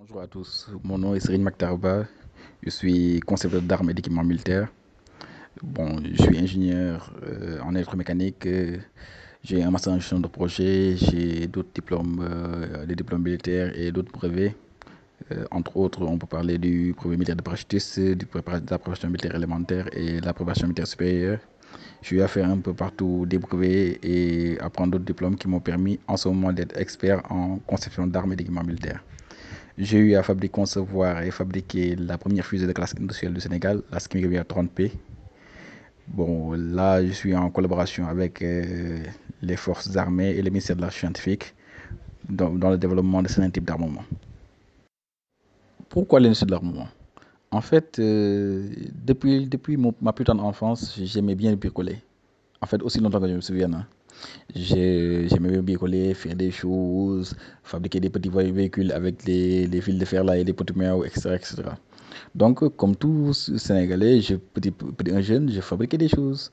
Bonjour à tous, mon nom est Serigne Maktarba, je suis concepteur d'armes et d'équipements militaires. Bon, je suis ingénieur en électromécanique, j'ai un master en gestion de projet, j'ai d'autres diplômes, des diplômes militaires et d'autres brevets. Entre autres, on peut parler du brevet militaire de parachutiste, de la préparation militaire élémentaire et de la préparation militaire supérieure. Je suis à faire un peu partout des brevets et à prendre d'autres diplômes qui m'ont permis en ce moment d'être expert en conception d'armes et d'équipements militaires. J'ai eu à fabriquer, concevoir et fabriquer la première fusée de classe industrielle du Sénégal, la Skimgevia 30P. Bon, là, je suis en collaboration avec les forces armées et les ministères de la scientifique dans le développement de certains types d'armement. Pourquoi l'industrie de l'armement? En fait, depuis ma plus tendre enfance, j'aimais bien bricoler. En fait, aussi longtemps que je me souviens, hein. J'aimais bien bricoler, faire des choses, fabriquer des petits véhicules avec les fils de fer là et les petits méaux, etc., etc. Donc, comme tout Sénégalais, un jeune, je fabriquais des choses.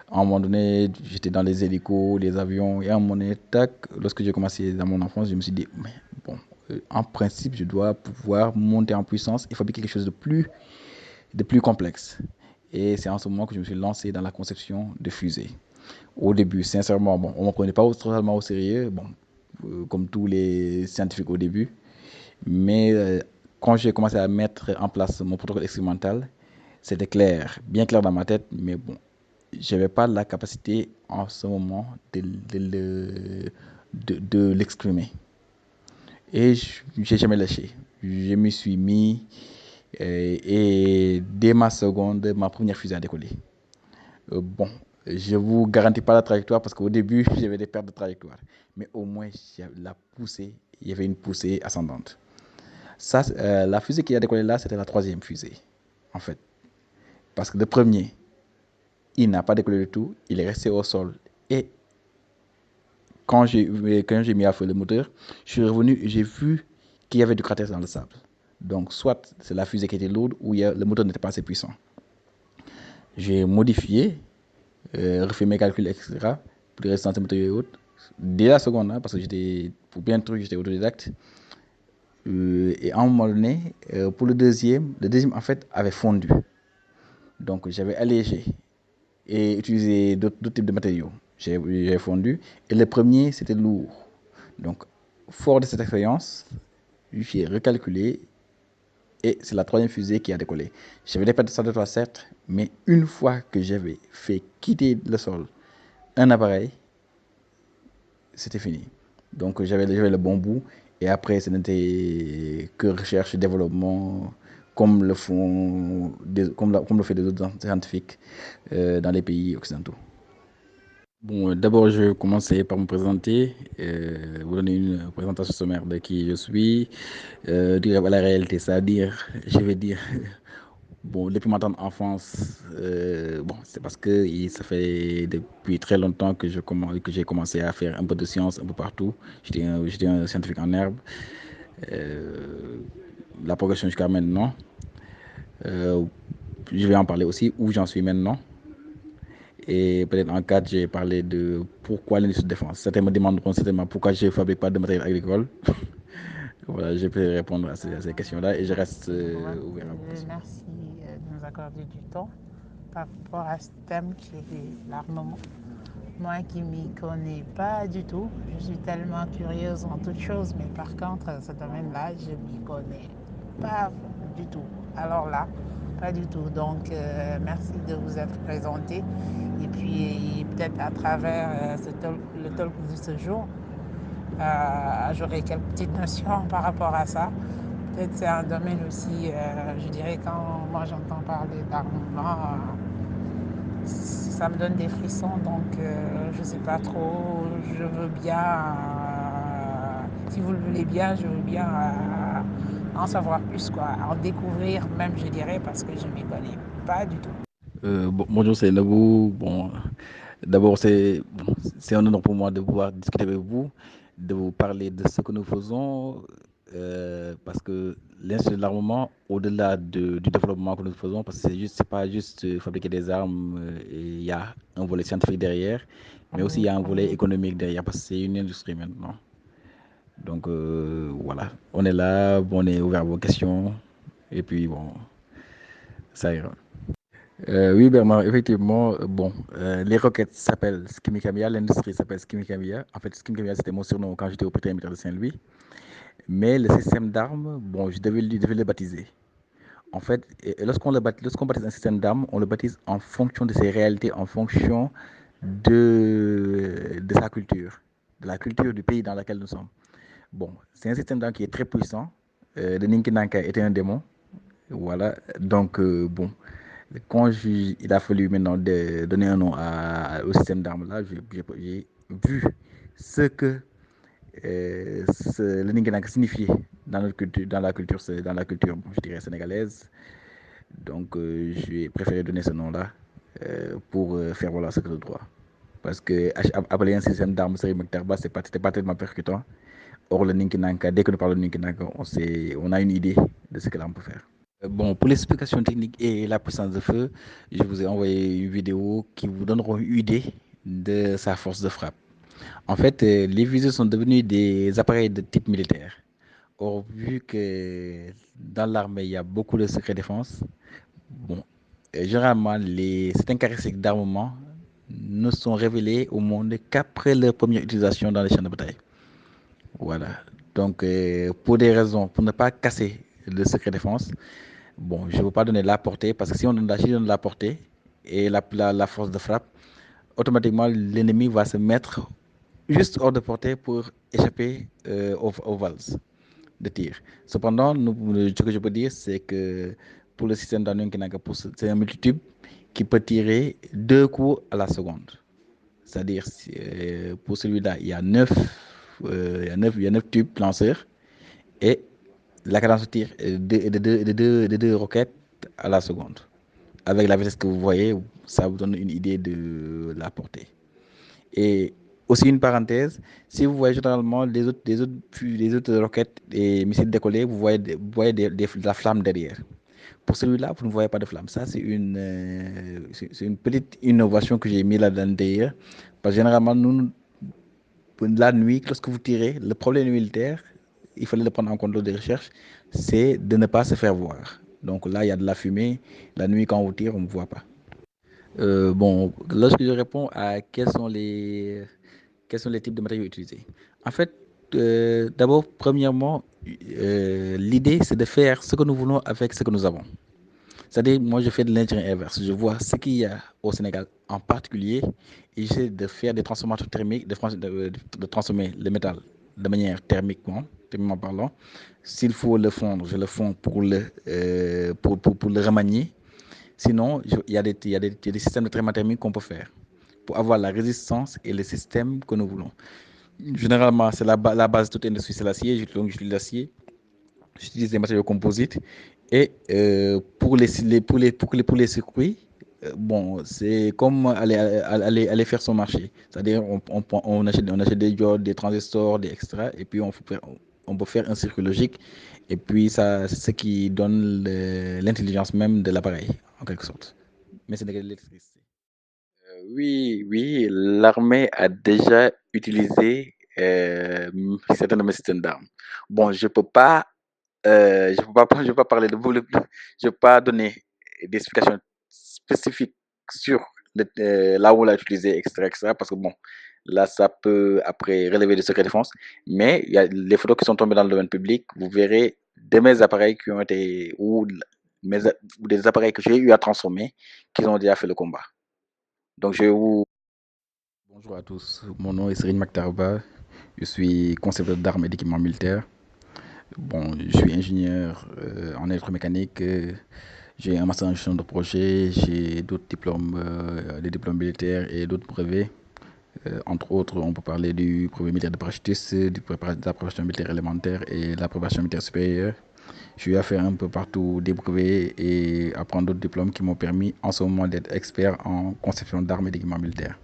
À un moment donné, j'étais dans les hélicos, les avions, et à un moment donné, tac, lorsque j'ai commencé dans mon enfance, je me suis dit, mais bon, en principe, je dois pouvoir monter en puissance et fabriquer quelque chose de plus complexe. Et c'est en ce moment que je me suis lancé dans la conception de fusées. Au début, sincèrement, bon, on ne me prenait pas totalement au sérieux, bon, comme tous les scientifiques au début. Mais quand j'ai commencé à mettre en place mon protocole expérimental, c'était clair, bien clair dans ma tête, mais bon, je n'avais pas la capacité en ce moment de l'exprimer. Et je n'ai jamais lâché. Je me suis mis et dès ma seconde, ma première fusée a décollé. Bon, je ne vous garantis pas la trajectoire parce qu'au début, j'avais des pertes de trajectoire. Mais au moins, il y avait une poussée ascendante. Ça, la fusée qui a décollé là, c'était la troisième fusée, en fait. Parce que le premier, il n'a pas décollé du tout, il est resté au sol. Et quand j'ai mis à feu le moteur, je suis revenu et j'ai vu qu'il y avait du cratère dans le sable. Donc, soit c'est la fusée qui était lourde ou le moteur n'était pas assez puissant. J'ai modifié, refait mes calculs, etc. pour les restants moteur et autres. Dès la seconde, hein, parce que pour bien truc, j'étais autodidacte. Et à un moment donné, pour le deuxième en fait avait fondu. Donc j'avais allégé et utilisé d'autres types de matériaux. J'ai fondu. Et le premier, c'était lourd. Donc, fort de cette expérience, j'ai recalculé et c'est la troisième fusée qui a décollé. J'avais des pertes de trajectoire, certes, mais une fois que j'avais fait quitter le sol un appareil, c'était fini. Donc, j'avais le bon bout. Et après, ce n'était que recherche et développement, comme le font, comme le fait des autres scientifiques dans les pays occidentaux. Bon, d'abord, je vais commencer par me présenter, vous donner une présentation sommaire de qui je suis, dire la réalité, c'est-à-dire, je vais dire, bon, depuis ma tendre enfance, bon, c'est parce que ça fait depuis très longtemps que que j'ai commencé à faire un peu de science un peu partout. J'étais un scientifique en herbe. Euh, la progression jusqu'à maintenant. Euh, je vais en parler aussi où j'en suis maintenant. Et peut-être en 4, j'ai parlé de pourquoi l'industrie de défense. Certains me demanderont certainement pourquoi je ne fabrique pas de matériel agricole. Voilà, je peux répondre à ces questions-là et je reste ouvert à vos questions. Merci de nous accorder du temps par rapport à ce thème qui est l'armement. Moi qui ne m'y connais pas du tout, je suis tellement curieuse en toutes choses, mais par contre, ce domaine-là, je ne m'y connais pas du tout. Alors là, pas du tout. Donc, merci de vous être présenté. Et puis, peut-être à travers le talk de ce jour, j'aurai quelques petites notions par rapport à ça. Peut-être c'est un domaine aussi, je dirais, quand moi j'entends parler d'armement, ça me donne des frissons, donc je sais pas trop, je veux bien, si vous le voulez bien, je veux bien en savoir plus, quoi, en découvrir même, je dirais, parce que je ne m'y connais pas du tout. Bonjour, c'est Nabou. Bon, d'abord, c'est un honneur pour moi de pouvoir discuter avec vous, de vous parler de ce que nous faisons, parce que l'industrie de l'armement, au-delà du développement que nous faisons, parce que c'est pas juste fabriquer des armes, et il y a un volet scientifique derrière, mais aussi il y a un volet économique derrière, parce que c'est une industrie maintenant. Donc voilà, on est là, on est ouvert à vos questions, et puis bon, ça ira. Oui, Bernard, effectivement, les roquettes s'appellent Skimmy-Camilla, l'industrie s'appelle Skimmy-Camilla. En fait, Skimmy-Camilla, c'était mon surnom quand j'étais au pétrin militaire de Saint-Louis. Mais le système d'armes, bon, je devais le baptiser. En fait, lorsqu'on baptise un système d'armes, on le baptise en fonction de ses réalités, en fonction de sa culture, de la culture du pays dans lequel nous sommes. Bon, c'est un système d'armes qui est très puissant. Le Ninki Nanka était un démon. Voilà, donc bon, quand il a fallu maintenant donner un nom au système d'armes là, j'ai vu ce que le Ninguém signifiait dans notre culture, dans la culture, bon, je dirais sénégalaise. Donc j'ai préféré donner ce nom-là pour faire voilà ce que je dois. Parce que appeler un système d'armes Seri Mektarba, c'était pas tellement percutant. Or, le Ninkinanka, dès que nous parlons de Ninkinanka, on a une idée de ce que l'arme peut faire. Bon, pour l'explication technique et la puissance de feu, je vous ai envoyé une vidéo qui vous donnera une idée de sa force de frappe. En fait, les fusils sont devenus des appareils de type militaire. Or, vu que dans l'armée, il y a beaucoup de secrets défense, bon, généralement, certaines caractéristiques d'armement ne sont révélées au monde qu'après leur première utilisation dans les champs de bataille. Voilà. Donc, pour des raisons, pour ne pas casser le secret défense, bon, je ne veux pas donner la portée, parce que si on donne la portée et la force de frappe, automatiquement, l'ennemi va se mettre juste hors de portée pour échapper aux valses de tir. Cependant, ce que je peux dire, c'est que pour le système d'Anion Kinaka, c'est un multitube qui peut tirer 2 coups à la seconde. C'est-à-dire, pour celui-là, il y a 9 tubes lanceurs et la cadence de tir est de 2 roquettes à la seconde. Avec la vitesse que vous voyez, ça vous donne une idée de la portée. Et aussi une parenthèse, si vous voyez généralement les autres roquettes et missiles décollés, vous voyez de la flamme derrière. Pour celui-là, vous ne voyez pas de flamme. Ça, c'est une petite innovation que j'ai mis là derrière. Parce que généralement, la nuit, lorsque vous tirez, le problème militaire, il fallait le prendre en compte lors des recherches, c'est de ne pas se faire voir. Donc là, il y a de la fumée. La nuit, quand on vous tire, on ne voit pas. Bon, lorsque je réponds à quels sont les types de matériaux utilisés. En fait, d'abord, premièrement, l'idée, c'est de faire ce que nous voulons avec ce que nous avons. C'est-à-dire, moi, je fais de l'ingénierie inverse. Je vois ce qu'il y a au Sénégal en particulier et j'essaie de faire des transformateurs thermiques, de transformer le métal de manière thermiquement parlant. S'il faut le fondre, je le fonds pour le remanier. Sinon, il y a des systèmes de traitement thermique qu'on peut faire pour avoir la résistance et le système que nous voulons. Généralement, c'est la base de toute industrie, c'est l'acier. Donc, j'utilise l'acier, j'utilise des matériaux composites. Et pour les circuits, bon, c'est comme aller faire son marché. C'est-à-dire, on achète des diodes, des transistors, des extras, et puis on peut faire un circuit logique. Et puis, ça, c'est ce qui donne l'intelligence même de l'appareil, en quelque sorte. Mais c'est de l'électricité. Oui, oui, l'armée a déjà utilisé certains de mes systèmes d'armes. Bon, je peux pas parler de vous, je peux pas donner des explications spécifiques sur là où on l'a utilisé, etc., parce que bon, là, ça peut après relever de secret défense. Mais il y a les photos qui sont tombées dans le domaine public, vous verrez de mes appareils qui ont été, ou des appareils que j'ai eu à transformer, qui ont déjà fait le combat. Donc, je vais vous Bonjour à tous, mon nom est Serine Maktarba, je suis concepteur d'armes et d'équipements militaires. Bon, je suis ingénieur en électromécanique, j'ai un master en gestion de projet, j'ai d'autres diplômes, des diplômes militaires et d'autres brevets. Entre autres, on peut parler du brevet militaire de parachutiste, de la préparation militaire élémentaire et la préparation militaire supérieure. Je suis à faire un peu partout des brevets et à prendre d'autres diplômes qui m'ont permis en ce moment d'être expert en conception d'armes et d'équipements militaires.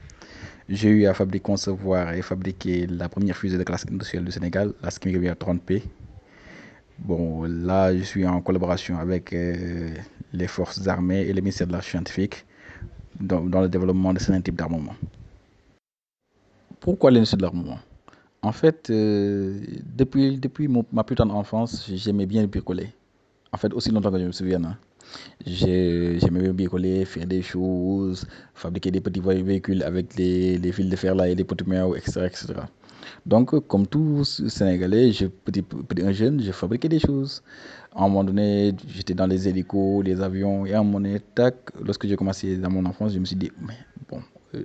J'ai eu à concevoir et fabriquer la première fusée de classe industrielle du Sénégal, la Skimmy 30P. Bon, là, je suis en collaboration avec les forces armées et les ministères de la scientifique dans le développement de certains types d'armement. Pourquoi l'industrie de l'armement? En fait, depuis ma plus tendre enfance, j'aimais bien bricoler. En fait, aussi longtemps que je me souviens, hein. J'aimais bien bricoler, faire des choses, fabriquer des petits véhicules avec les fils de fer là et des petits mètres, etc., etc. Donc, comme tout Sénégalais, un jeune, je fabriquais des choses. À un moment donné, j'étais dans les hélicos, les avions, et à un moment donné, tac, lorsque j'ai commencé dans mon enfance, je me suis dit, mais bon,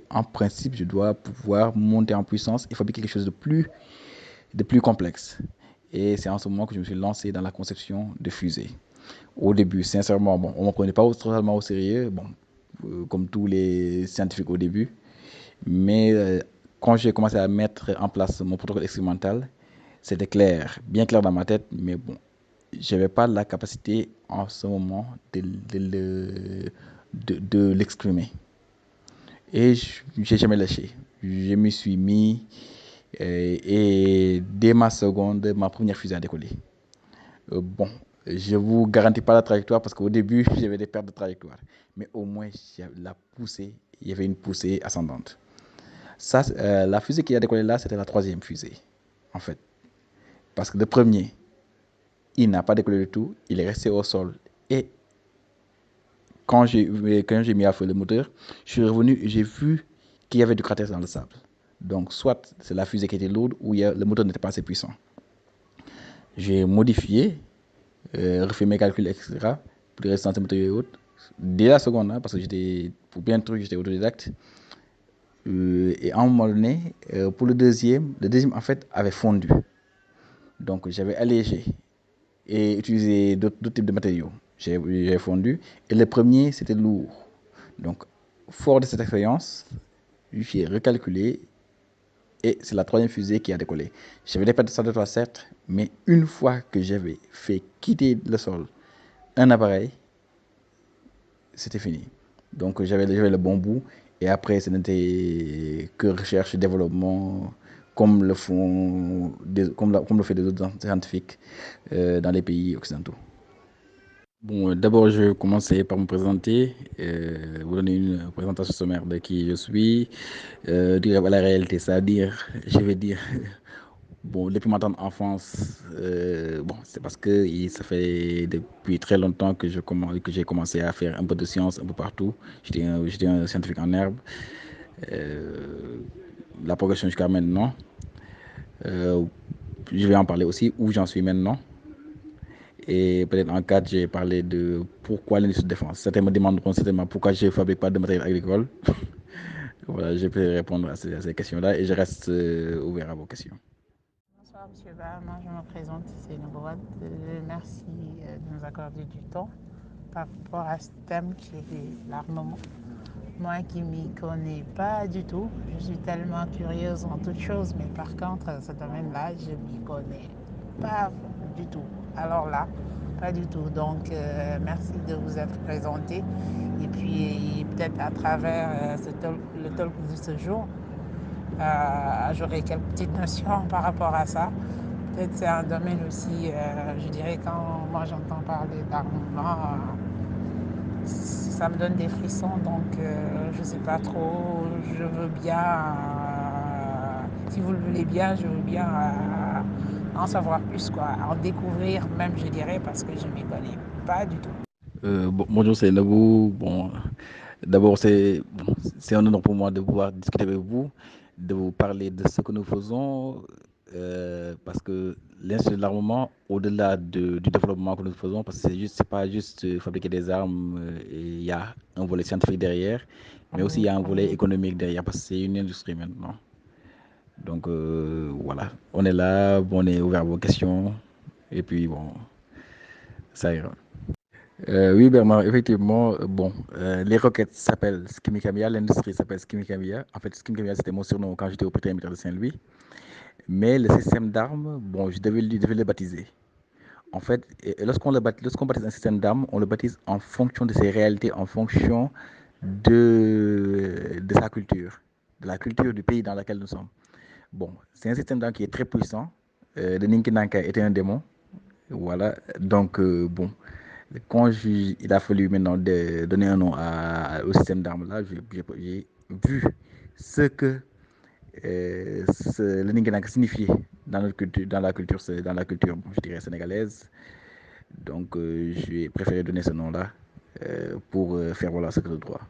en principe, je dois pouvoir monter en puissance et fabriquer quelque chose de plus complexe. Et c'est en ce moment que je me suis lancé dans la conception de fusées. Au début, sincèrement, bon, on ne me prenait pas totalement au sérieux, bon, comme tous les scientifiques au début. Mais quand j'ai commencé à mettre en place mon protocole expérimental, c'était clair, bien clair dans ma tête, mais bon, je n'avais pas la capacité en ce moment de l'exprimer. Et je n'ai jamais lâché. Je me suis mis et dès ma seconde, ma première fusée a décollé. Bon, je ne vous garantis pas la trajectoire parce qu'au début, j'avais des pertes de trajectoire. Mais au moins, il y avait une poussée ascendante. Ça, la fusée qui a décollé là, c'était la troisième fusée, en fait. Parce que le premier, il n'a pas décollé du tout, il est resté au sol. Et quand j'ai mis à feu le moteur, je suis revenu et j'ai vu qu'il y avait du cratère dans le sable. Donc, soit c'est la fusée qui était lourde ou le moteur n'était pas assez puissant. J'ai modifié, refait mes calculs, etc. pour les restants moteur et autres. Dès la seconde, hein, parce que pour bien le truc, j'étais autodidacte. Et à un moment donné, pour le deuxième en fait avait fondu. Donc j'avais allégé et utilisé d'autres types de matériaux. J'ai fondu. Et le premier, c'était lourd. Donc, fort de cette expérience, j'ai recalculé et c'est la troisième fusée qui a décollé. J'avais des pertes de trajectoire, certes, mais une fois que j'avais fait quitter le sol un appareil, c'était fini. Donc, j'avais le bon bout. Et après, ce n'était que recherche et développement, comme le font, comme le fait des autres scientifiques dans les pays occidentaux. Bon, d'abord, je vais commencer par me présenter, vous donner une présentation sommaire de qui je suis, dire la réalité, c'est-à-dire, je vais dire, bon, depuis ma tendre enfance, bon, c'est parce que ça fait depuis très longtemps que que j'ai commencé à faire un peu de science un peu partout. J'étais un scientifique en herbe. Euh, la progression jusqu'à maintenant, euh, je vais en parler aussi, où j'en suis maintenant. Et peut-être en 4, j'ai parlé de pourquoi l'industrie de défense. Certains me demanderont certainement pourquoi je ne fabrique pas de matériel agricole. Voilà, je peux répondre à ces questions-là et je reste ouvert à vos questions. Bonsoir, Monsieur Ba. Moi, je me présente, c'est Noubrad. Merci de nous accorder du temps par rapport à ce thème qui est l'armement. Moi qui ne m'y connais pas du tout, je suis tellement curieuse en toutes choses, mais par contre, ce domaine-là, je ne m'y connais pas du tout. Alors là, pas du tout. Donc, merci de vous être présenté. Et puis, peut-être à travers le talk de ce jour, j'aurai quelques petites notions par rapport à ça. Peut-être c'est un domaine aussi, je dirais, quand moi j'entends parler d'armement, ça me donne des frissons, donc je sais pas trop, je veux bien, si vous le voulez bien, je veux bien en savoir plus, quoi, en découvrir même, je dirais, parce que je ne m'y connais pas du tout. Bonjour, c'est Nabou. Bon, d'abord, c'est un honneur pour moi de pouvoir discuter avec vous, de vous parler de ce que nous faisons, parce que l'industrie de l'armement, au-delà du développement que nous faisons, parce que c'est pas juste fabriquer des armes, et il y a un volet scientifique derrière, mais aussi il y a un volet économique derrière, parce que c'est une industrie maintenant. Donc voilà, on est là, on est ouvert à vos questions, et puis bon, ça ira. Oui, Bernard, effectivement, bon, les roquettes s'appellent Skimikamiya, l'industrie s'appelle Skimikamiya. En fait, Skimikamiya, c'était mon surnom quand j'étais au pétrin militaire de Saint-Louis. Mais le système d'armes, bon, je devais le baptiser. En fait, lorsqu'on baptise un système d'armes, on le baptise en fonction de ses réalités, en fonction de sa culture, de la culture du pays dans lequel nous sommes. Bon, c'est un système d'armes qui est très puissant. Le Ninki Nanka était un démon. Voilà, donc bon, quand il a fallu maintenant donner un nom au système d'armes là, j'ai vu ce que le Ninkinanka signifie dans notre culture, dans la culture, bon, je dirais sénégalaise. Donc, j'ai préféré donner ce nom-là pour faire voilà ce que je dois.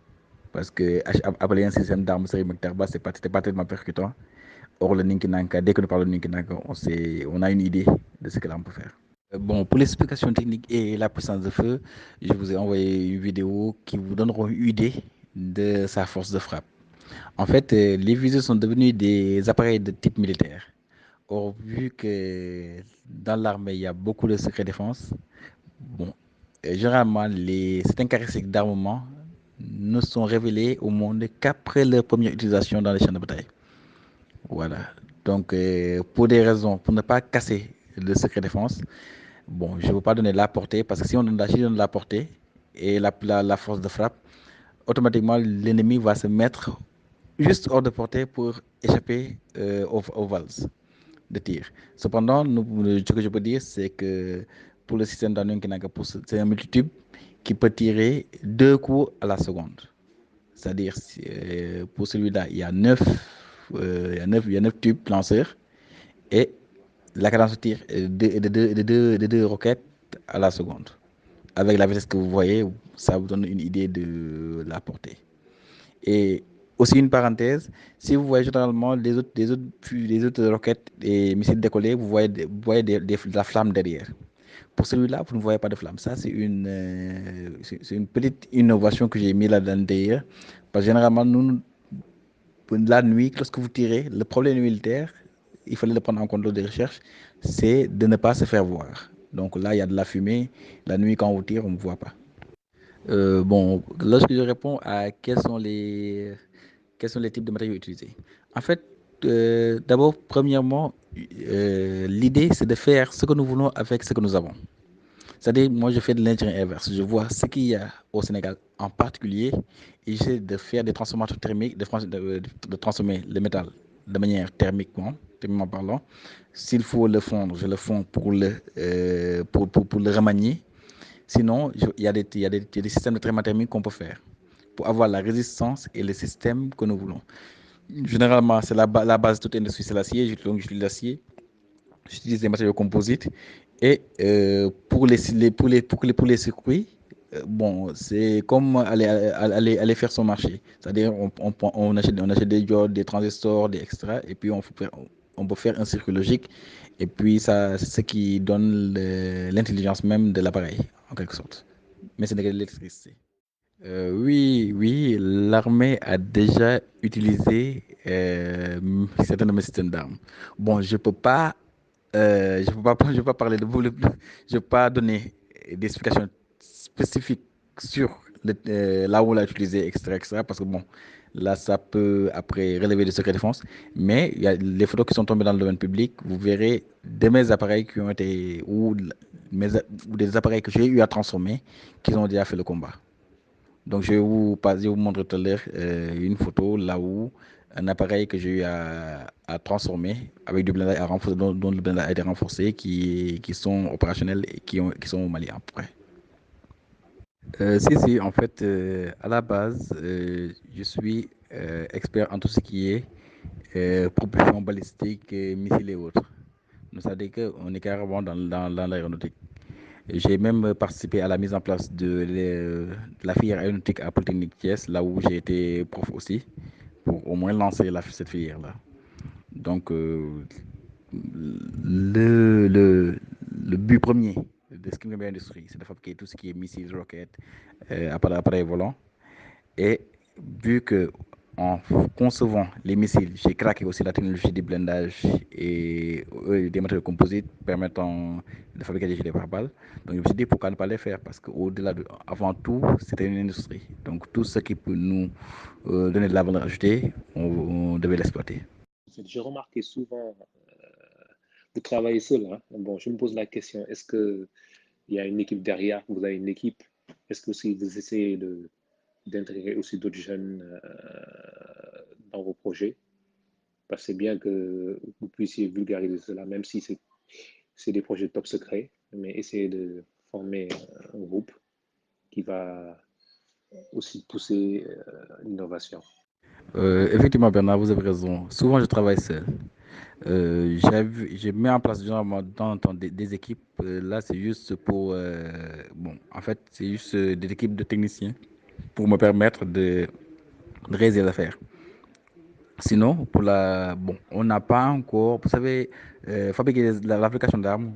Parce que appeler un système d'armes série Mektarba, c'était pas tellement percutant. Or, le Ninkinanka, dès que nous parlons de Ninkinanka, on a une idée de ce que l'on peut faire. Bon, pour l'explication technique et la puissance de feu, je vous ai envoyé une vidéo qui vous donnera une idée de sa force de frappe. En fait, les fusées sont devenus des appareils de type militaire. Or, vu que dans l'armée, il y a beaucoup de secrets défense, bon, généralement, certaines caractéristiques d'armement ne sont révélées au monde qu'après leur première utilisation dans les champs de bataille. Voilà. Donc, pour des raisons, pour ne pas casser le secret défense, bon, je ne veux pas donner la portée, parce que si on donne la portée et la force de frappe, automatiquement, l'ennemi va se mettre juste hors de portée pour échapper aux valses de tir. Cependant, ce que je peux dire, c'est que pour le système d'Anun Kinaka, c'est un multitube qui peut tirer 2 coups à la seconde. C'est-à-dire, pour celui-là, il y a 9 tubes lanceurs et la cadence de tir est de 2 roquettes à la seconde. Avec la vitesse que vous voyez, ça vous donne une idée de la portée. Et aussi une parenthèse, si vous voyez généralement les autres roquettes et missiles décollés, vous voyez de la flamme derrière. Pour celui-là, vous ne voyez pas de flamme. Ça, c'est une petite innovation que j'ai mis là-dedans derrière. Parce que généralement, nous, la nuit, lorsque vous tirez, le problème militaire, il fallait le prendre en compte lors des recherches, c'est de ne pas se faire voir. Donc là, il y a de la fumée. La nuit, quand on tire, on ne voit pas. Bon, lorsque je réponds à quels sont les types de matériaux utilisés. En fait, d'abord, premièrement, l'idée, c'est de faire ce que nous voulons avec ce que nous avons. C'est-à-dire, moi, je fais de l'ingénierie inverse. Je vois ce qu'il y a au Sénégal en particulier et j'essaie de faire des transformateurs thermiques, de transformer le métal de manière thermiquement parlant. S'il faut le fondre, je le fonds pour le remanier. Sinon, il y a des systèmes de traitement thermique qu'on peut faire pour avoir la résistance et le système que nous voulons. Généralement, c'est la base de toute industrie, c'est l'acier. Donc, j'utilise l'acier, j'utilise des matériaux composites. Et pour les circuits, bon, c'est comme aller faire son marché. C'est-à-dire, on achète des diodes, des transistors, des extras, et puis on peut faire un circuit logique. Et puis, ça, c'est ce qui donne l'intelligence même de l'appareil, en quelque sorte. Mais c'est de l'électricité. Oui, l'armée a déjà utilisé certains de mes systèmes d'armes. Bon, je peux pas parler je peux pas donner des explications spécifiques sur là où on l'a utilisé, etc., parce que bon, là, ça peut après relever de secret défense. Mais il y a les photos qui sont tombées dans le domaine public. Vous verrez de mes appareils qui ont été ou des appareils que j'ai eu à transformer, qui ont déjà fait le combat. Donc, je vais vous montrer tout à l'heure une photo là où un appareil que j'ai eu à transformer avec du blindage dont le blindage a été renforcé, qui sont opérationnels et qui sont au Mali à peu près. Si, en fait, à la base, je suis expert en tout ce qui est propulsion balistique, missiles et autres. Donc, ça veut dire qu'on est carrément dans l'aéronautique. J'ai même participé à la mise en place de la filière aéronautique à Polytechnique Thiès, là où j'ai été prof aussi, pour au moins lancer cette filière-là. Donc, le but premier de Skimgame Industries, c'est de fabriquer tout ce qui est missiles, roquettes, appareils volants. Et vu que en concevant les missiles, j'ai craqué aussi la technologie du blindage et des matériaux composites permettant de fabriquer des gilets pare-balles. Donc je me suis dit pourquoi ne pas les faire, parce qu'au-delà avant tout, c'était une industrie. Donc tout ce qui peut nous donner de la valeur ajoutée, on devait l'exploiter. J'ai remarqué souvent, vous travaillez seul, hein. Bon, je me pose la question, est-ce qu'il y a une équipe derrière, vous avez une équipe? Est-ce que si vous essayez d'intégrer aussi d'autres jeunes dans vos projets? Parce que c'est bien que vous puissiez vulgariser cela, même si c'est des projets top secrets, mais essayez de former un groupe qui va aussi pousser l'innovation. Effectivement, Bernard, vous avez raison. Souvent, je travaille seul. J'ai mis en place généralement de temps en temps des équipes. Là, c'est juste pour, bon, en fait, c'est juste des équipes de techniciens pour me permettre de réaliser les affaires. Sinon, bon, on n'a pas encore, vous savez, fabriquer la fabrication d'armes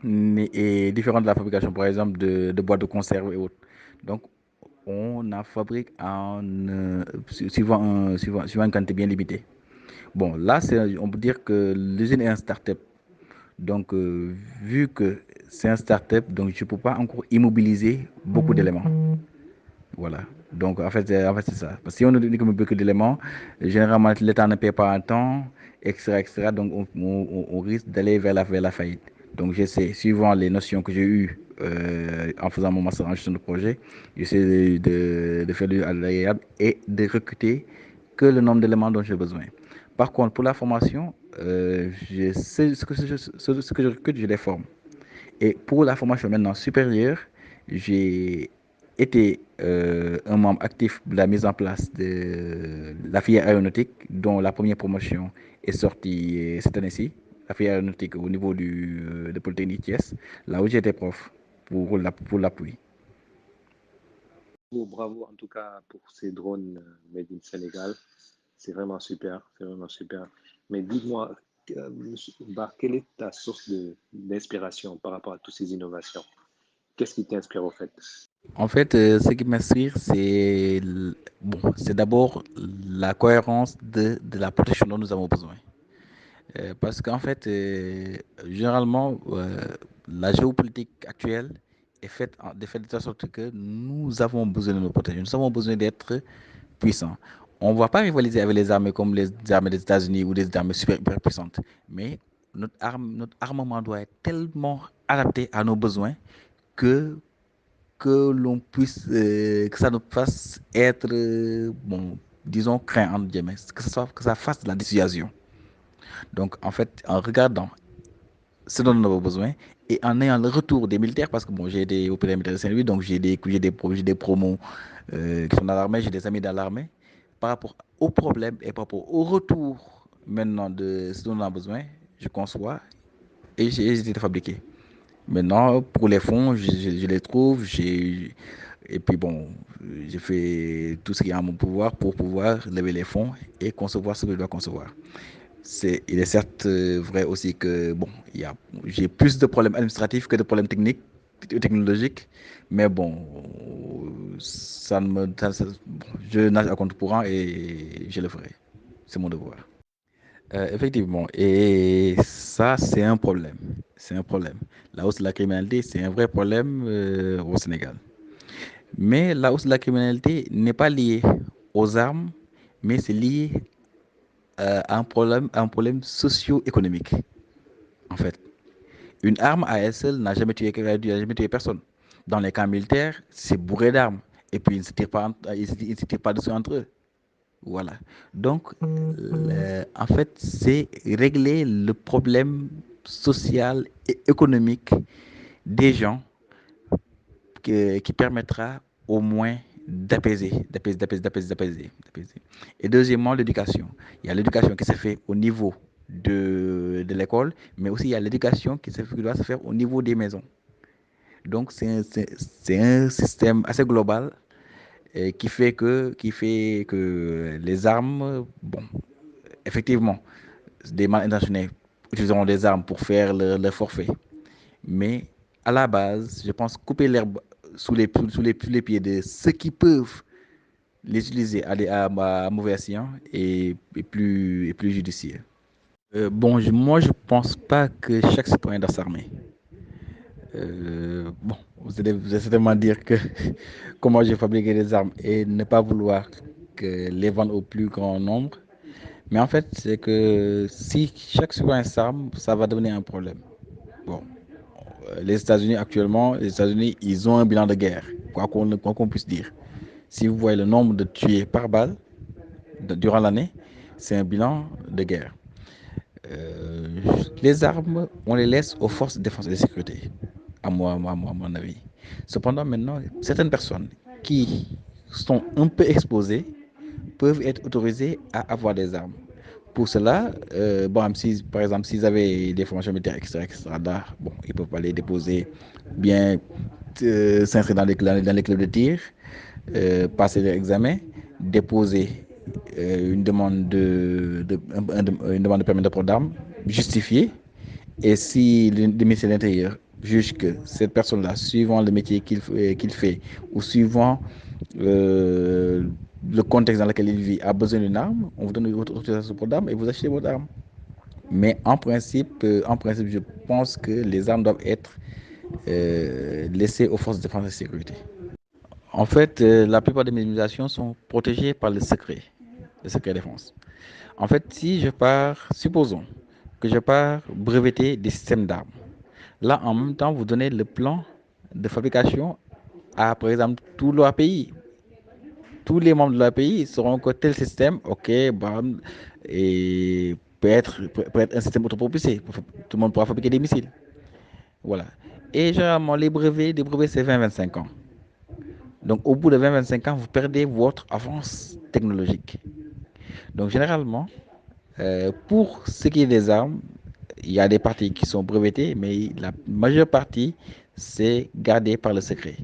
est différente de la fabrication, par exemple, de boîtes de conserve et autres. Donc, on a fabrique suivant une quantité bien limitée. Bon, là, on peut dire que l'usine est un start-up. Donc, vu que c'est un start-up, donc je ne peux pas encore immobiliser beaucoup d'éléments. Voilà. Donc, en fait c'est ça. Parce que si on nous dit qu'on beaucoup d'éléments, généralement, l'État ne paie pas un temps, etc., etc. Donc, on risque d'aller vers la faillite. Donc, j'essaie, suivant les notions que j'ai eues en faisant mon master en gestion de projet, j'essaie de faire du agréable et de recruter que le nombre d'éléments dont j'ai besoin. Par contre, pour la formation, je sais ce que je recrute, je les forme. Et pour la formation maintenant supérieure, j'ai été un membre actif de la mise en place de la filière aéronautique, dont la première promotion est sortie cette année-ci, la filière aéronautique au niveau de Polytechnique Thiès, là où j'étais prof pour l'appui. Bravo en tout cas pour ces drones made in Sénégal. C'est vraiment super, c'est vraiment super. Mais dis-moi, monsieur Bar, quelle est ta source d'inspiration par rapport à toutes ces innovations? Qu'est-ce qui t'inspire au fait? En fait, ce qui m'inspire, bon, c'est d'abord la cohérence de la protection dont nous avons besoin. Parce qu'en fait, généralement, la géopolitique actuelle est faite de telle sorte que nous avons besoin de nous protéger. Nous avons besoin d'être puissants. On ne va pas rivaliser avec les armées comme les armées des États-Unis ou des armées super, hyper puissantes. Mais notre armement doit être tellement adapté à nos besoins que, que l'on puisse, que ça nous fasse être, bon, disons, craint, entre guillemets, que ça fasse de la dissuasion. Donc, en fait, en regardant ce dont nous avons besoin et en ayant le retour des militaires, parce que bon, j'ai été au militaire de Saint-Louis, donc j'ai des promos qui sont dans l'armée, j'ai des amis dans l'armée, par rapport aux problèmes et par rapport au retour maintenant de ce dont on a besoin, je conçois et j'ai hésité de fabriquer. Maintenant, pour les fonds, je les trouve, et puis bon, j'ai fait tout ce qui est en mon pouvoir pour pouvoir lever les fonds et concevoir ce que je dois concevoir. Il est certes vrai aussi que bon, j'ai plus de problèmes administratifs que de problèmes technologiques, mais bon, ça ne me, bon, je nage à contre courant et je le ferai. C'est mon devoir. Effectivement, et ça, c'est un problème. C'est un problème. La hausse de la criminalité, c'est un vrai problème au Sénégal. Mais la hausse de la criminalité n'est pas liée aux armes, mais c'est lié à un problème socio-économique, en fait. Une arme à elle seule n'a jamais tué personne. Dans les camps militaires, c'est bourré d'armes. Et puis, ils ne se tirent pas, ils se tirent pas dessus entre eux. Voilà. Donc, en fait, c'est régler le problème social et économique des gens qui permettra au moins d'apaiser. Et deuxièmement, l'éducation. Il y a l'éducation qui se fait au niveau de l'école, mais aussi il y a l'éducation qui doit se faire au niveau des maisons. Donc, c'est un système assez global qui fait que les armes, bon, effectivement, des mal intentionnés utiliseront des armes pour faire leur forfait. Mais à la base, je pense couper l'herbe sous les pieds de ceux qui peuvent les utiliser à mauvais escient est plus judiciaire. Bon, moi, je pense pas que chaque citoyen doit s'armer. Bon, vous allez certainement dire que comment j'ai fabriqué des armes et ne pas vouloir que les vendre au plus grand nombre. Mais en fait, c'est que si chaque citoyen s'arme, ça va devenir un problème. Bon, les États-Unis actuellement, les États-Unis, ils ont un bilan de guerre, quoi qu'on puisse dire. Si vous voyez le nombre de tués par balle durant l'année, c'est un bilan de guerre. Euh, les armes, on les laisse aux forces de défense et de sécurité, à mon avis. Cependant, maintenant, certaines personnes qui sont un peu exposées peuvent être autorisés à avoir des armes. Pour cela, bon, si, par exemple, s'ils avaient des formations militaires, etc., là, bon, ils peuvent aller déposer, bien s'inscrire dans les clubs de tir, passer leur examen, déposer une demande une demande de permis de port d'armes justifiée. Et si le ministère de l'Intérieur juge que cette personne-là, suivant le métier qu'il fait ou suivant euh, le contexte dans lequel il vit, a besoin d'une arme, on vous donne votre autorisation pour d'armes et vous achetez votre arme. Mais en principe, je pense que les armes doivent être laissées aux forces de défense et de sécurité. En fait, la plupart des mobilisations sont protégées par le secret défense. En fait, si je pars, supposons que je pars breveter des systèmes d'armes. Là, en même temps, vous donnez le plan de fabrication à, par exemple, tout l'OAPI. Tous les membres de l'OAPI sauront que tel système, ok, bon, et peut être un système autopropulsé. Tout le monde pourra fabriquer des missiles. Voilà. Et généralement, les brevets, c'est 20-25 ans. Donc, au bout de 20-25 ans, vous perdez votre avance technologique. Donc, généralement, pour ce qui est des armes, il y a des parties qui sont brevetées, mais la majeure partie, c'est gardé par le secret.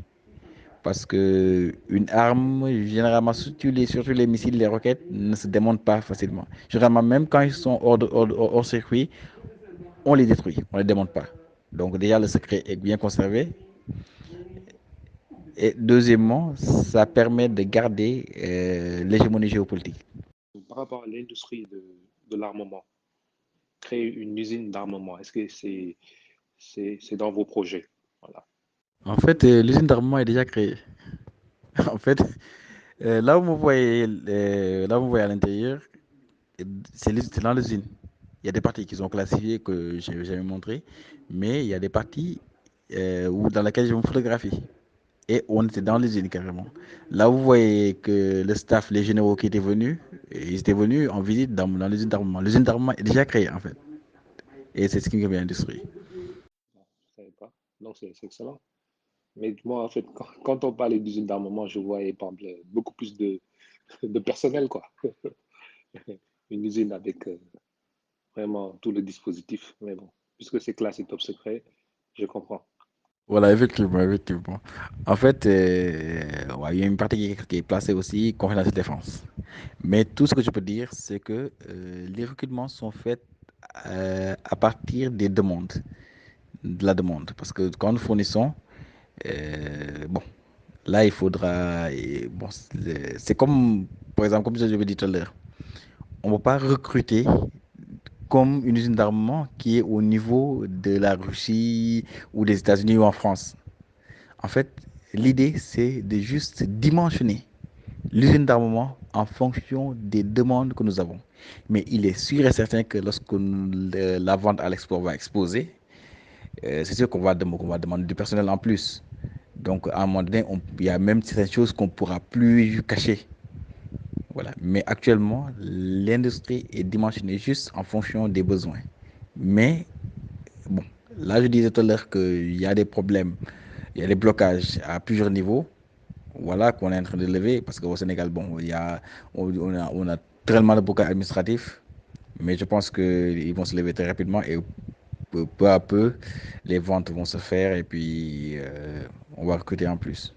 Parce que une arme, généralement, surtout les missiles, les roquettes, ne se démontent pas facilement. Généralement, même quand ils sont hors circuit, on les détruit, on ne les démonte pas. Donc déjà, le secret est bien conservé. Et deuxièmement, ça permet de garder l'hégémonie géopolitique. Par rapport à l'industrie de l'armement, créer une usine d'armement, est-ce que c'est dans vos projets? Voilà. En fait, l'usine d'armement est déjà créée. En fait, là où vous voyez à l'intérieur, c'est dans l'usine. Il y a des parties qui sont classifiées que j'ai jamais montrées, mais il y a des parties dans lesquelles je me photographie. Et on était dans l'usine carrément. Là, vous voyez que le staff, les généraux qui étaient venus, ils étaient venus en visite dans l'usine d'armement. L'usine d'armement est déjà créée en fait. Et c'est ce qui me vient l'industrie. Je ne savais pas. Donc, c'est excellent. Mais moi, en fait, quand on parlait d'usine d'armement, je voyais par exemple, beaucoup plus de personnel, quoi. Une usine avec vraiment tout le dispositif. Mais bon, puisque c'est classé top secret, je comprends. Voilà, effectivement, effectivement. En fait, ouais, il y a une partie qui est placée aussi, confidentielle défense. Mais tout ce que je peux dire, c'est que les recrutements sont faits à partir des demandes, de la demande. Parce que quand nous fournissons, bon, là, il faudra. Bon, c'est comme, par exemple, comme je l'avais dit tout à l'heure, on ne va pas recruter comme une usine d'armement qui est au niveau de la Russie ou des États-Unis ou en France. En fait, l'idée, c'est de juste dimensionner l'usine d'armement en fonction des demandes que nous avons. Mais il est sûr et certain que lorsque la vente à l'export va exploser, c'est sûr qu'on va demander du personnel en plus. Donc, à un moment donné, il y a même certaines choses qu'on ne pourra plus cacher. Voilà. Mais actuellement, l'industrie est dimensionnée juste en fonction des besoins. Mais, bon, là, je disais tout à l'heure qu'il y a des problèmes, il y a des blocages à plusieurs niveaux. Voilà, qu'on est en train de lever, parce qu'au Sénégal, bon, on a tellement de blocages administratifs, mais je pense qu'ils vont se lever très rapidement et peu à peu, les ventes vont se faire et puis on va recruter en plus.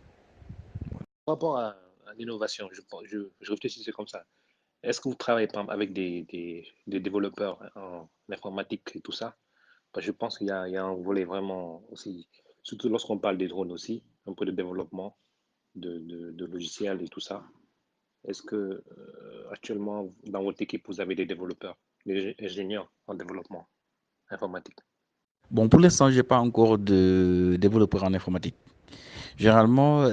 Par rapport à l'innovation, je réfléchissais comme ça. Est-ce que vous travaillez par exemple, avec des développeurs en informatique et tout ça? Parce que je pense qu'il y a un volet vraiment aussi, surtout lorsqu'on parle des drones aussi, un peu de développement de logiciels et tout ça. Est-ce que actuellement, dans votre équipe, vous avez des développeurs, des ingénieurs en développement informatique? Bon, pour l'instant, je n'ai pas encore de développeur en informatique. Généralement,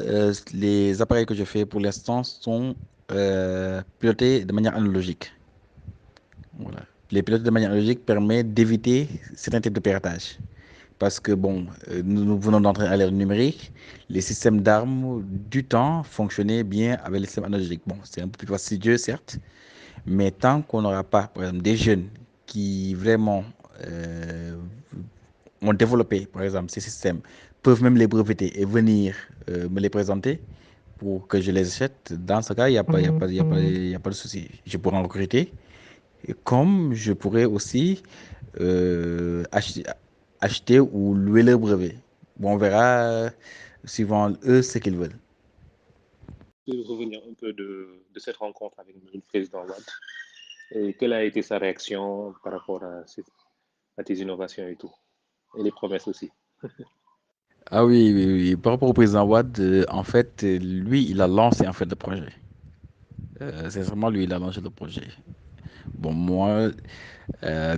les appareils que je fais pour l'instant sont pilotés de manière analogique. Voilà. Les pilotes de manière analogique permettent d'éviter certains types de piratage. Parce que, bon, nous venons d'entrer à l'ère numérique, les systèmes d'armes du temps fonctionnaient bien avec les systèmes analogiques. Bon, c'est un peu plus fastidieux, certes, mais tant qu'on n'aura pas, par exemple, des jeunes qui vraiment euh, ont développé, par exemple, ces systèmes, peuvent même les breveter et venir me les présenter, pour que je les achète, dans ce cas, il n'y a pas, il y a pas, il y a pas, il y a pas de souci. Je pourrais en recruter. Et comme je pourrais aussi acheter, acheter ou louer leur brevet. Bon, on verra suivant eux ce qu'ils veulent. Je peux revenir un peu de cette rencontre avec le président Wade. Et quelle a été sa réaction par rapport à tes innovations et tout, et les promesses aussi. Ah oui, oui, oui. Par rapport au président Wade, en fait, lui, il a lancé en fait le projet. C'est vraiment lui, il a lancé le projet. Bon, moi,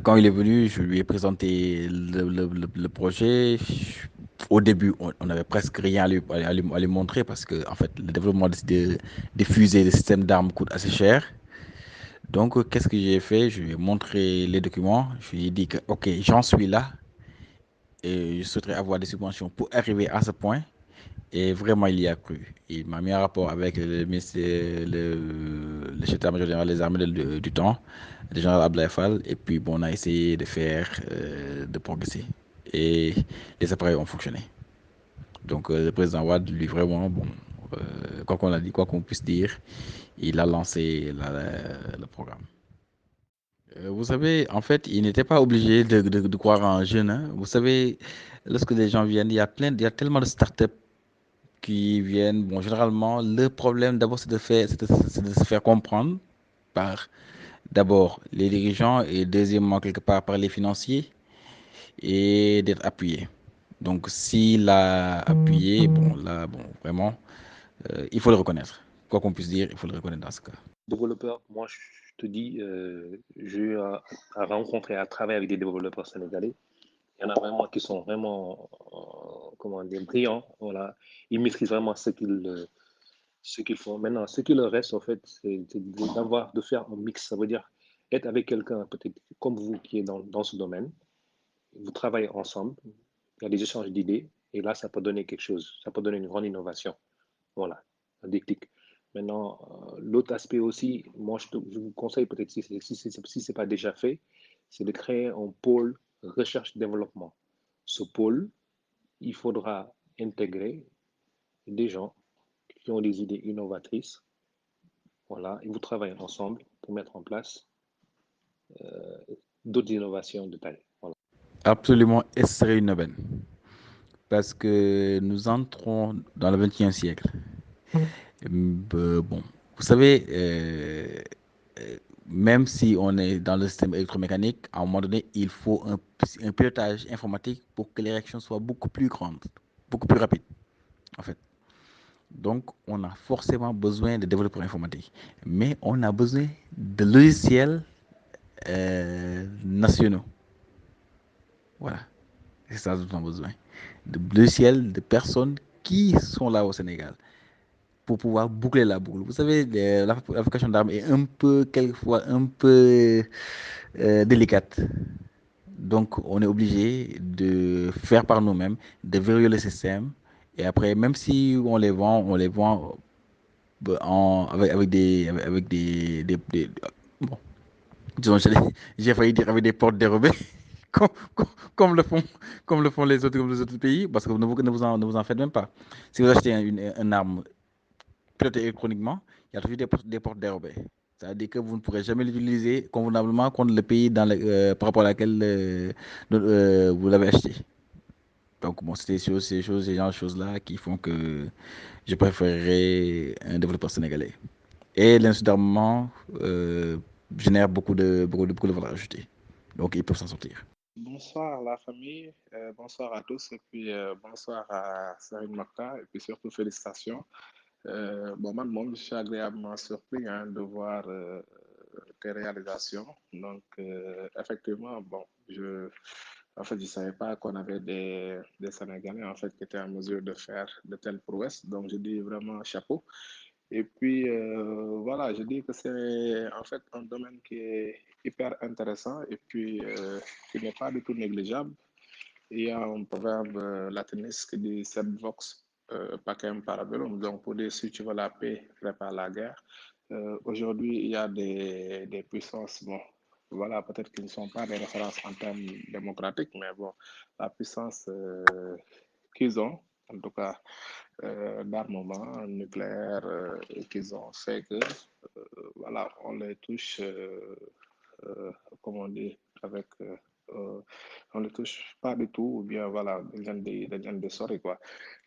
quand il est venu, je lui ai présenté le projet. Au début, on avait presque rien à lui montrer parce que, en fait, le développement des fusées, des systèmes d'armes coûte assez cher. Donc, qu'est-ce que j'ai fait? Je lui ai montré les documents. Je lui ai dit que, OK, j'en suis là et je souhaiterais avoir des subventions pour arriver à ce point. Et vraiment, il y a cru. Il m'a mis en rapport avec le ministère, le chef d'état-major général des armées du temps, le général Abdoulaye Fall. Et puis, bon, on a essayé de faire, de progresser. Et les appareils ont fonctionné. Donc, le président Wade, lui, vraiment, bon, quoi qu'on a dit, quoi qu'on puisse dire, il a lancé le programme. Vous savez, en fait, il n'était pas obligé de croire en un jeune, hein. Vous savez, lorsque les gens viennent, il y a tellement de startups qui viennent. Bon, généralement, le problème d'abord, c'est de se faire comprendre par d'abord les dirigeants et deuxièmement, quelque part, par les financiers et d'être appuyé. Donc, s'il a appuyé, bon, là, bon, vraiment, il faut le reconnaître. Quoi qu'on puisse dire, il faut le reconnaître dans ce cas. Développeur, moi je te dis, j'ai eu à rencontrer, à travailler avec des développeurs sénégalais. Il y en a vraiment qui sont vraiment, comment dire, brillants. Voilà. Ils maîtrisent vraiment ce qu'ils font. Maintenant, ce qui leur reste, en fait, de faire un mix. Ça veut dire être avec quelqu'un, peut-être comme vous, qui est dans ce domaine. Vous travaillez ensemble, il y a des échanges d'idées, et là, ça peut donner quelque chose. Ça peut donner une grande innovation. Voilà, un déclic. Maintenant, l'autre aspect aussi, moi, je vous conseille peut-être, si ce n'est pas déjà fait, c'est de créer un pôle recherche-développement. Ce pôle, il faudra intégrer des gens qui ont des idées innovatrices. Voilà, et vous travaillez ensemble pour mettre en place d'autres innovations de taille. Voilà. Absolument, et ce serait une aubaine. Parce que nous entrons dans le 21e siècle. Bon, vous savez, même si on est dans le système électromécanique, à un moment donné, il faut un pilotage informatique pour que les réactions soient beaucoup plus grandes, beaucoup plus rapides, en fait. Donc, on a forcément besoin de développeurs informatiques. Mais on a besoin de logiciels nationaux. Voilà. C'est ça dont on a besoin. De logiciels, de personnes qui sont là au Sénégal pour pouvoir boucler la boucle. Vous savez, la fabrication d'armes est un peu, quelquefois, un peu délicate. Donc, on est obligé de faire par nous-mêmes, de verrouiller le système. Et après, même si on les vend avec bon, disons, j'ai failli dire avec des portes dérobées, comme, comme, comme le font, comme les autres pays, parce que ne vous en faites même pas. Si vous achetez une arme pilotée électroniquement, il y a toujours des portes dérobées. C'est-à-dire que vous ne pourrez jamais l'utiliser convenablement contre le pays par rapport à laquelle vous l'avez acheté. Donc, bon, c'est ces genres de choses-là qui font que je préférerais un développeur sénégalais. Et l'industrie d'armement génère beaucoup de valeur ajoutée. Donc, ils peuvent s'en sortir. Bonsoir la famille, bonsoir à tous et puis bonsoir à Sarine Makta et puis surtout félicitations. Bon, moi, je suis agréablement surpris hein, de voir tes réalisations. Donc, effectivement, bon, en fait, je ne savais pas qu'on avait des Sénégalais en fait, qui étaient en mesure de faire de telles prouesses. Donc, je dis vraiment chapeau. Et puis, voilà, je dis que c'est en fait un domaine qui est hyper intéressant et puis qui n'est pas du tout négligeable. Il y a un proverbe latiniste qui dit sed vox pacem para bellum. Donc, pour dire si tu veux la paix, prépare la guerre. Aujourd'hui, il y a des puissances, bon, voilà, peut-être qu'ils ne sont pas des références en termes démocratiques, mais bon, la puissance qu'ils ont, en tout cas d'armement nucléaire qu'ils ont fait que, voilà, on les touche, comment on dit, avec, on les touche pas du tout, ou bien voilà, dañ leen di sori quoi.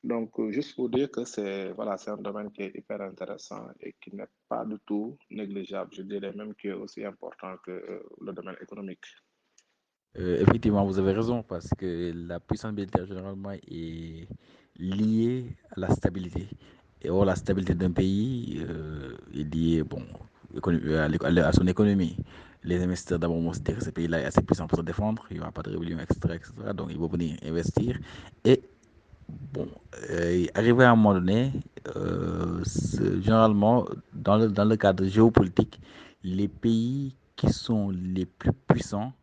Donc, juste pour dire que voilà, c'est un domaine qui est hyper intéressant et qui n'est pas du tout négligeable. Je dirais même qui est aussi important que le domaine économique. Effectivement, vous avez raison, parce que la puissance militaire généralement est liée à la stabilité. Et or, la stabilité d'un pays est liée bon, à son économie. Les investisseurs d'abord vont se dire que ce pays-là est assez puissant pour se défendre, il n'y aura pas de rébellion, etc., etc. Donc, ils vont venir investir. Et bon, arrivé à un moment donné, généralement, dans le cadre géopolitique, les pays qui sont les plus puissants,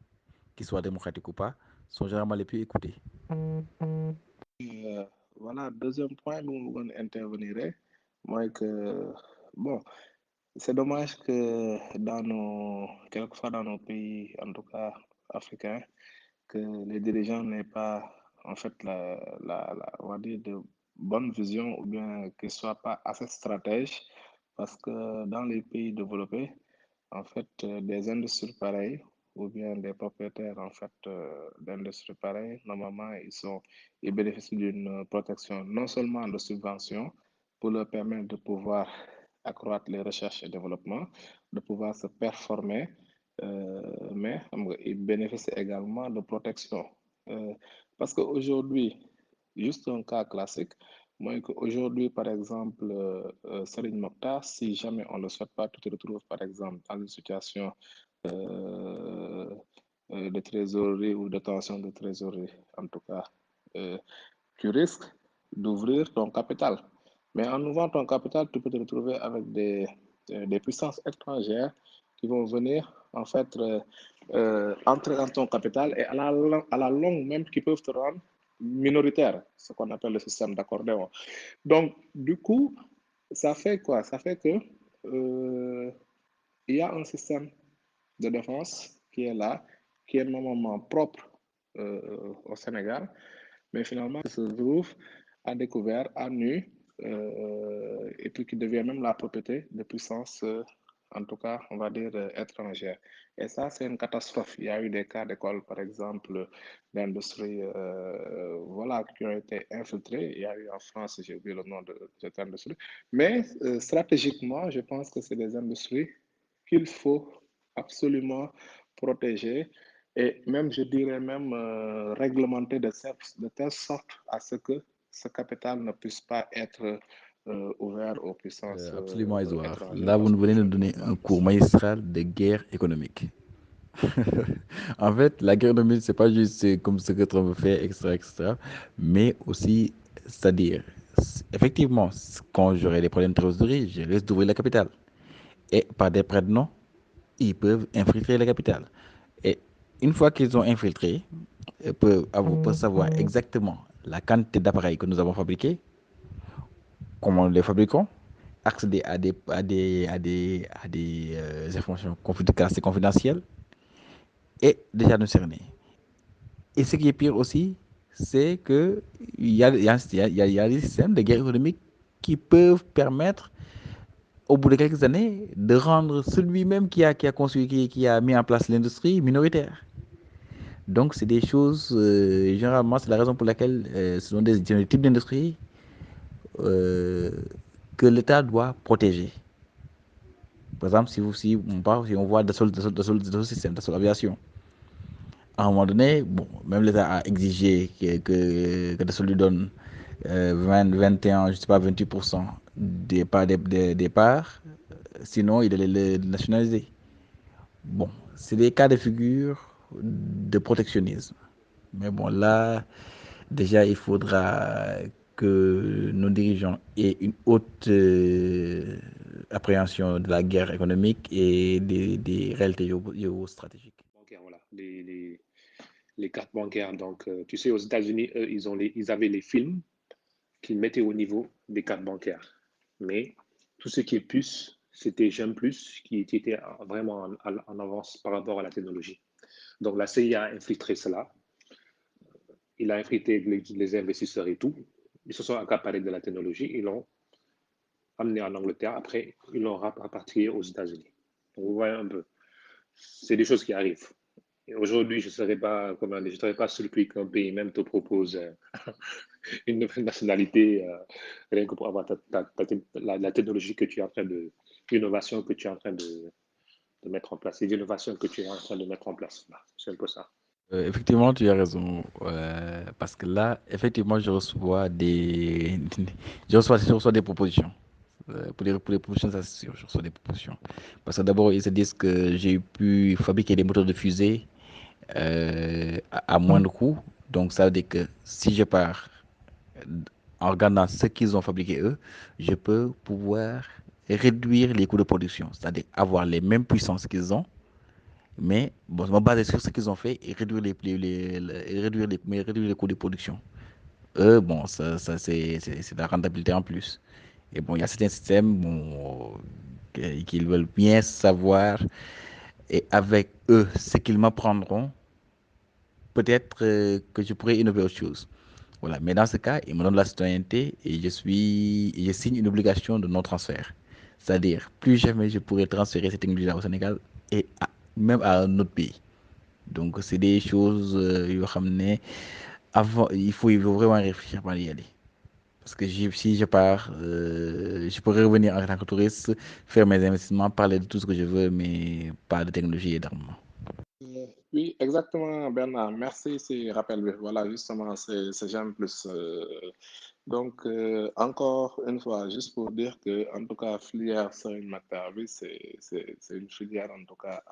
qu'ils soient démocratiques ou pas, sont généralement les plus écoutés. Euh, voilà, deuxième point, nous on intervenirait, moi que, bon, c'est dommage que quelquefois dans nos pays, en tout cas africains, que les dirigeants n'aient pas, en fait, on va dire, de bonne vision ou bien qu'ils ne soient pas assez stratèges, parce que dans les pays développés, en fait, des industries pareilles ou bien des propriétaires, en fait, d'industries pareilles, normalement, ils bénéficient d'une protection non seulement de subventions pour leur permettre de pouvoir accroître les recherches et développement, de pouvoir se performer, mais ils bénéficient également de protection. Euh, Parce qu'aujourd'hui, juste un cas classique, moi, qu'aujourd'hui, par exemple, Serigne Mokhtar, si jamais on ne le souhaite pas, tu te retrouves, par exemple, dans une situation euh, de trésorerie ou de tension de trésorerie, en tout cas, euh, tu risques d'ouvrir ton capital. Mais en ouvrant ton capital, tu peux te retrouver avec des puissances étrangères qui vont venir, en fait, entrer dans ton capital et à la longue même, qui peuvent te rendre minoritaire, ce qu'on appelle le système d'accordéon. Donc, du coup, ça fait quoi? Ça fait que il y a un système de défense qui est là, qui est normalement propre au Sénégal, mais finalement, qui se trouve à découvert, à nu, et puis qui devient même la propriété de puissances, en tout cas, on va dire, étrangères. Et ça, c'est une catastrophe. Il y a eu des cas d'école, par exemple, d'industrie, voilà, qui ont été infiltrés. Il y a eu en France, j'ai oublié le nom de cette industrie. Mais stratégiquement, je pense que c'est des industries qu'il faut absolument protéger et même, je dirais même, réglementer de telle sorte à ce que ce capital ne puisse pas être ouvert aux puissances Absolument, Edouard. étrangères Là, vous parce nous que tout venez de donner simplement, un cours magistral de guerre économique. En fait, la guerre économique, c'est pas juste comme ce que Trump fait, etc., etc., mais aussi, c'est-à-dire, effectivement, quand j'aurai des problèmes de trésorerie, je risque d'ouvrir la capitale. Et par des prête-noms, ils peuvent infiltrer la capitale. Et une fois qu'ils ont infiltré, peuvent savoir exactement la quantité d'appareils que nous avons fabriqués, comment nous les fabriquons, accéder à des informations classées confidentielles et déjà nous cerner. Et ce qui est pire aussi, c'est qu'il y a des systèmes de guerre économique qui peuvent permettre, au bout de quelques années, de rendre celui-même qui a construit, qui a mis en place l'industrie minoritaire. Donc, c'est des choses, généralement, c'est la raison pour laquelle ce sont des types d'industries euh, que l'État doit protéger. Par exemple, si on voit Dassault Systèmes, Dassault Aviation, à un moment donné, bon, même l'État a exigé que Dassault lui donne 20, 21, je sais pas, 28% des parts, sinon il allait le nationaliser. Bon, c'est des cas de figure de protectionnisme. Mais bon, là, déjà, il faudra que nos dirigeants aient une haute appréhension de la guerre économique et des réalités géostratégiques. Bancaires, voilà, les cartes bancaires. Donc, tu sais, aux États-Unis, eux, ils avaient les films qu'ils mettaient au niveau des cartes bancaires. Mais tout ce qui est plus, c'était J'aime plus, qui était vraiment en avance par rapport à la technologie. Donc, la CIA a infiltré cela. Il a infiltré les investisseurs et tout. ils se sont accaparés de la technologie, ils l'ont amené en Angleterre, après, ils l'ont rapatrié aux États-Unis. Donc, vous voyez un peu, c'est des choses qui arrivent. Et aujourd'hui, je ne serais pas, comment dire, je serais pas surpris qu'un pays même te propose une nouvelle nationalité, rien que pour avoir la technologie que tu es en train de, l'innovation que tu es en train de mettre en place, les innovations que tu es en train de mettre en place. C'est un peu ça. Effectivement, tu as raison. Parce que là, effectivement, je reçois des propositions. Pour les propositions, ça c'est sûr, je reçois des propositions. Parce que d'abord, ils se disent que j'ai pu fabriquer des moteurs de fusée à moindre coût. Donc, ça veut dire que si je pars en regardant ce qu'ils ont fabriqué eux, je peux pouvoir réduire les coûts de production. C'est-à-dire avoir les mêmes puissances qu'ils ont, mais bon, je me baser sur ce qu'ils ont fait et réduire réduire les coûts de production. Eux, bon, c'est de la rentabilité en plus. Et bon, il y a certains systèmes bon, qu'ils veulent bien savoir et avec eux, ce qu'ils m'apprendront, peut-être que je pourrais innover autre chose. Voilà. Mais dans ce cas, ils me donnent la citoyenneté et je signe une obligation de non-transfert. C'est-à-dire, plus jamais je pourrais transférer cette technologie-là au Sénégal et même à un autre pays. Donc, c'est des choses, avant, il faut vraiment réfléchir avant d'y aller. Parce que si je pars, je pourrais revenir en tant que touriste, faire mes investissements, parler de tout ce que je veux, mais pas de technologie et d'armement. Oui, exactement, Bernard. Merci, c'est rappel. Voilà, justement, j'aime plus. Encore une fois, juste pour dire que, en tout cas, filière Serigne Makhtar, oui, c'est une filière, en tout cas,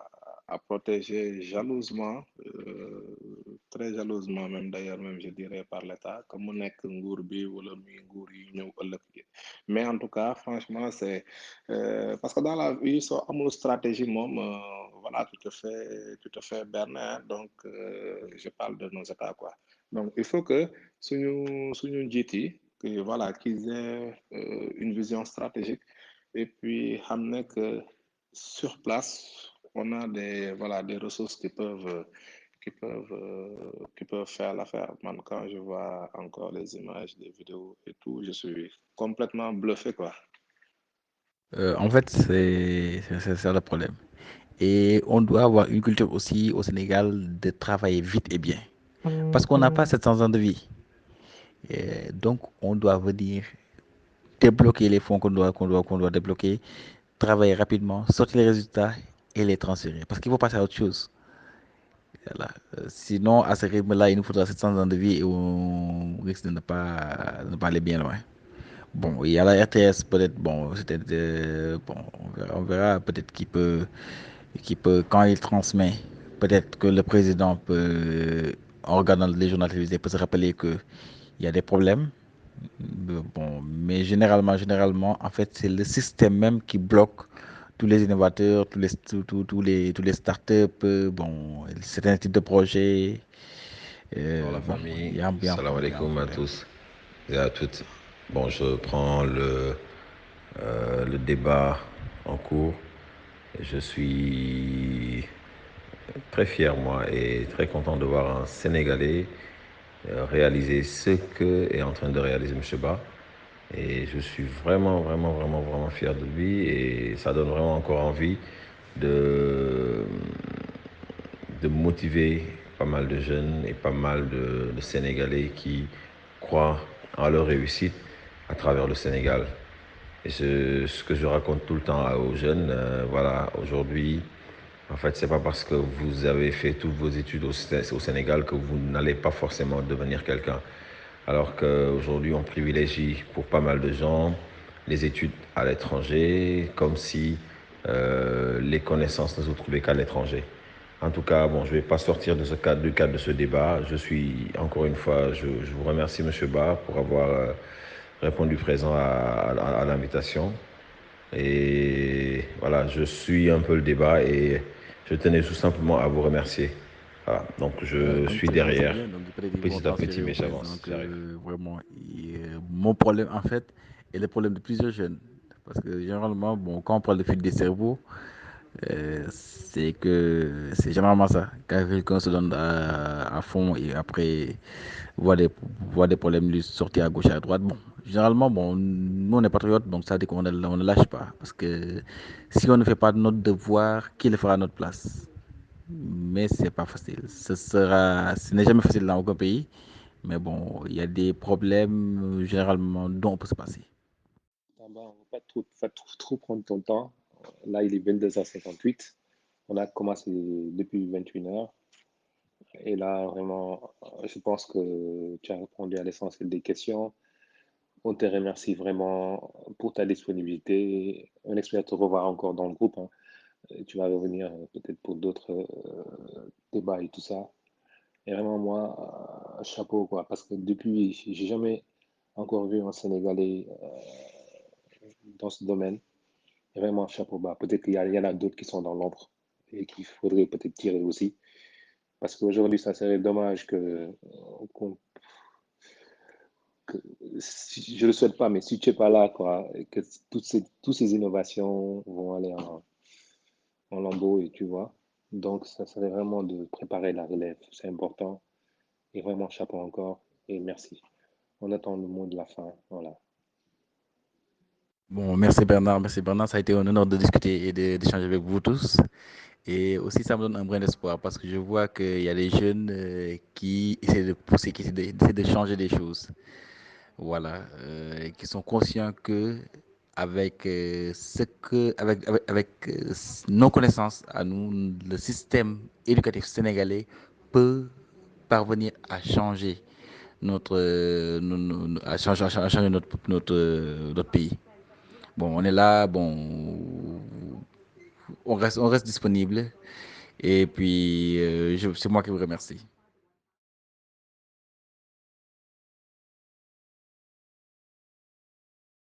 à protéger jalousement, très jalousement, même d'ailleurs, même je dirais par l'État, comme on est que nguur bi wala muy nguur yi ñëw ëllëg yi. Mais en tout cas, franchement, parce que dans la vie, so amul stratégie, voilà, tu te fais berner, hein. Donc, je parle de nos États, quoi. Donc, il faut que suñu njiit yi, que voilà, qu'ils aient une vision stratégique et puis ramener que sur place, on a voilà, des ressources qui peuvent faire l'affaire. Man, quand je vois encore les images, des vidéos et tout, je suis complètement bluffé, quoi. En fait, c'est ça le problème. Et on doit avoir une culture aussi au Sénégal de travailler vite et bien. Parce qu'on n'a pas 700 ans de vie. Et donc, on doit venir débloquer les fonds qu'on doit débloquer, travailler rapidement, sortir les résultats et les transférer. Parce qu'il faut passer à autre chose. Voilà. Sinon, à ce rythme-là, il nous faudra 700 ans de vie et on risque de ne pas aller bien loin. Bon, il y a la RTS, peut-être, bon, bon, on verra peut-être quand il transmet, peut-être que le président peut, en regardant les journaux télévisés, peut se rappeler qu'il y a des problèmes. Bon, mais généralement, en fait, c'est le système même qui bloque tous les innovateurs, tous les startups, bon, certains types de projets. Bonsoir la Bon, famille, il y a salam il y a un alaikum à problème. tous et à toutes. Bon, je prends le débat en cours. Je suis très fier, moi, et très content de voir un Sénégalais réaliser ce que est en train de réaliser M. Ba. Et je suis vraiment fier de lui et ça donne vraiment encore envie de, de motiver pas mal de jeunes et pas mal de Sénégalais qui croient en leur réussite à travers le Sénégal. Et ce que je raconte tout le temps aux jeunes, voilà, aujourd'hui, en fait, c'est pas parce que vous avez fait toutes vos études au Sénégal que vous n'allez pas forcément devenir quelqu'un. Alors qu'aujourd'hui, on privilégie pour pas mal de gens les études à l'étranger, comme si les connaissances ne se trouvaient qu'à l'étranger. En tout cas, bon, je ne vais pas sortir de du cadre de ce débat. Je suis, encore une fois, je vous remercie, M. Ba, pour avoir répondu présent à l'invitation. Et voilà, je suis un peu le débat et je tenais tout simplement à vous remercier. Voilà, donc je Comme suis c'est derrière, bien, donc peut-être ils vont petit à petit, transférer au mais président j'avance, j'arrive. que vraiment, mon problème en fait est le problème de plusieurs jeunes. Parce que généralement, bon, quand on parle de fuite des cerveaux, C'est que c'est généralement ça. Quand quelqu'un se donne à fond et après voit des, voit des problèmes lui sortir à gauche et à droite, bon, généralement, bon, nous on est patriotes, donc ça veut dire qu'on on ne lâche pas. Parce que si on ne fait pas notre devoir, qui le fera à notre place? Mais c'est pas facile. Ce n'est jamais facile dans aucun pays. Mais bon, il y a des problèmes généralement dont on peut se passer. Ah ben, on va pas trop prendre ton temps. Là, il est 22h58. On a commencé depuis 21h. Et là, vraiment, je pense que tu as répondu à l'essentiel des questions. On te remercie vraiment pour ta disponibilité. On espère te revoir encore dans le groupe, hein. Tu vas revenir peut-être pour d'autres débats et tout ça. Et vraiment, moi, chapeau, quoi, parce que depuis, j'ai jamais encore vu un Sénégalais dans ce domaine. Et vraiment, chapeau bas. Peut-être qu'il y en a d'autres qui sont dans l'ombre et qu'il faudrait peut-être tirer aussi. Parce qu'aujourd'hui, ça serait dommage qu'on- que je ne le souhaite pas, mais si tu n'es pas là, quoi, que toutes ces innovations vont aller en lambeaux, et tu vois. Donc, ça serait vraiment de préparer la relève. C'est important. Et vraiment, chapeau encore. Et merci. On attend le mot de la fin. Voilà. Bon, merci Bernard, merci Bernard. Ça a été un honneur de discuter et d'échanger avec vous tous. Et aussi, ça me donne un brin d'espoir parce que je vois qu'il y a des jeunes qui essaient de pousser, qui essaient de changer des choses. Voilà, qui sont conscients que avec avec nos connaissances à nous, le système éducatif sénégalais peut parvenir à changer à changer notre pays. Bon, on est là, bon, on reste disponible. Et puis, c'est moi qui vous remercie.